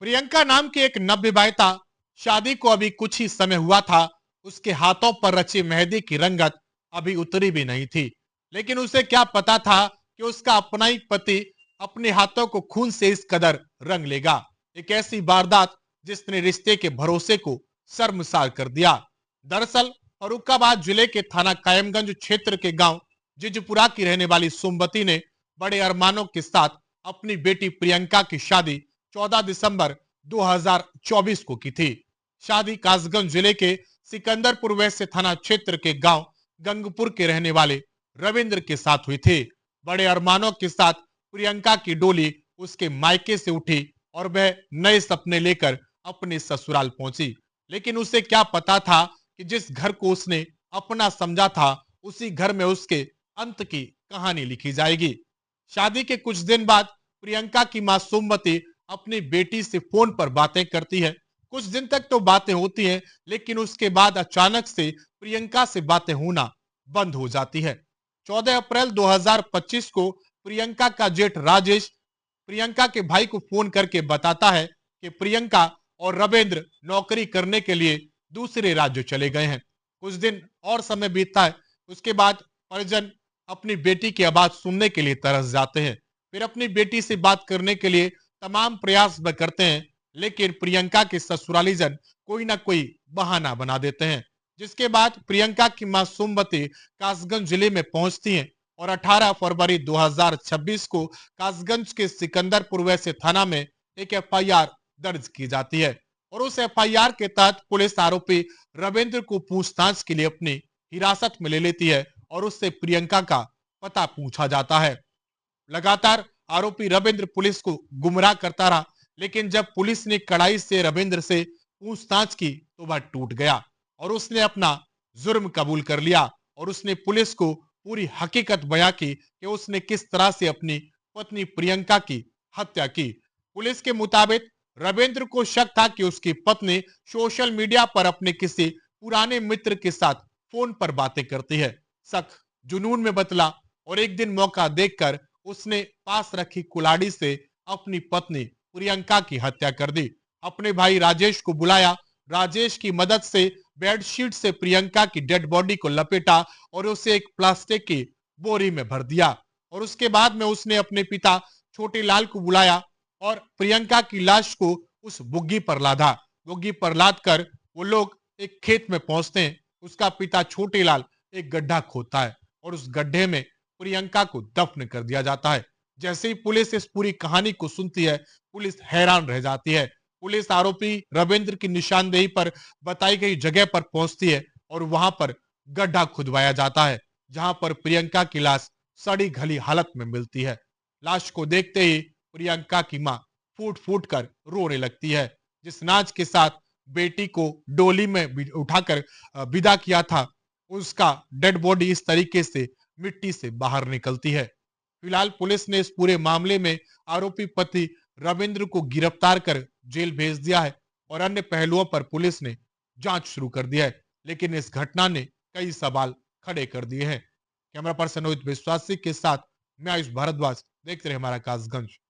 प्रियंका नाम की एक नवविवाहिता शादी को अभी कुछ ही समय हुआ था। उसके हाथों पर रची मेहंदी की रंगत अभी उतरी भी नहीं थी, लेकिन उसे क्या पता था कि उसका अपना ही पति अपने हाथों को खून से इस कदर रंग लेगा। एक ऐसी वारदात जिसने रिश्ते के भरोसे को शर्मसार कर दिया। दरअसल फरुखाबाद जिले के थाना कायमगंज क्षेत्र के गांव जिजपुरा की रहने वाली सोमवती ने बड़े अरमानों के साथ अपनी बेटी प्रियंका की शादी 14 दिसंबर 2024 को की थी। शादी कासगंज जिले के सिकंदरपुर वैश्य थाना क्षेत्र के गांव गंगपुर के रहने वाले रविंद्र के साथ हुई थी। बड़े अरमानों के साथ प्रियंका की डोली उसके मायके से उठी और वह नए सपने लेकर अपने ससुराल पहुंची। लेकिन उसे क्या पता था कि जिस घर को उसने अपना समझा था, उसी घर में उसके अंत की कहानी लिखी जाएगी। शादी के कुछ दिन बाद प्रियंका की मां सोमवती अपनी बेटी से फोन पर बातें करती है। कुछ दिन तक तो बातें होती हैं, लेकिन उसके बाद अचानक से प्रियंका से बातें होना बंद हो जाती है। 14 अप्रैल 2025 को प्रियंका का जेठ राजेश प्रियंका के भाई को फोन करके बताता है कि प्रियंका और रविंद्र नौकरी करने के लिए दूसरे राज्य चले गए हैं। कुछ दिन और समय बीतता है। उसके बाद परिजन अपनी बेटी की आवाज सुनने के लिए तरस जाते हैं। फिर अपनी बेटी से बात करने के लिए तमाम प्रयास व करते हैं, लेकिन प्रियंका के ससुराली जन कोई ना कोई बहाना बना देते हैं। जिसके बाद प्रियंका की मां सोमवती कासगंज जिले में पहुंचती हैं और 18 फरवरी 2026 को कासगंज के सिकंदरपुर वैश्य थाना में एक एफआईआर दर्ज की जाती है और उस एफआईआर के तहत पुलिस आरोपी रविंद्र को पूछताछ के लिए अपनी हिरासत में ले लेती है और उससे प्रियंका का पता पूछा जाता है। लगातार आरोपी रविंद्र पुलिस को गुमराह करता रहा, लेकिन जब पुलिस ने कड़ाई से रविंद्र से पूछताछ की तो वह टूट गया और उसने अपना जुर्म कबूल कर लिया और उसने पुलिस को पूरी हकीकत बयां की कि उसने किस तरह से अपनी पत्नी प्रियंका की हत्या की। पुलिस के मुताबिक रविंद्र को शक था कि उसकी पत्नी सोशल मीडिया पर अपने किसी पुराने मित्र के साथ फोन पर बातें करती है। शक जुनून में बदला और एक दिन मौका देखकर उसने पास रखी कुल्हाड़ी से अपनी पत्नी प्रियंका की हत्या कर दी। अपने भाई राजेश को बुलाया। राजेश की मदद से बेडशीट से प्रियंका की डेड बॉडी को लपेटा और उसे एक प्लास्टिक की बोरी में भर दिया और उसके बाद में उसने अपने पिता छोटे लाल को बुलाया और प्रियंका की लाश को उस बुग्गी पर लादा। बुग्गी पर लाद कर वो लोग एक खेत में पहुंचते हैं। उसका पिता छोटे लाल एक गड्ढा खोदता है और उस गड्ढे में प्रियंका को दफन कर दिया जाता है। जैसे ही पुलिस इस पूरी कहानी को सुनती है, पुलिस हैरान रह जाती है। पुलिस आरोपी रविंद्र की निशानदेही पर बताई गई जगह पर पहुंचती है और वहां पर गड्ढा खुदवाया जाता है, जहां पर प्रियंका की लाश सड़ी घली हालत में मिलती है। लाश को देखते ही प्रियंका की मां फूट फूट कर रोने लगती है। जिस नाच के साथ बेटी को डोली में उठाकर विदा किया था, उसका डेड बॉडी इस तरीके से मिट्टी से बाहर निकलती है। फिलहाल पुलिस ने इस पूरे मामले में आरोपी पति रविंद्र को गिरफ्तार कर जेल भेज दिया है और अन्य पहलुओं पर पुलिस ने जांच शुरू कर दिया है, लेकिन इस घटना ने कई सवाल खड़े कर दिए हैं। कैमरा पर्सन रोहित विश्वासी के साथ मैं आयुष भारद्वाज, देखते रहे हमारा कासगंज।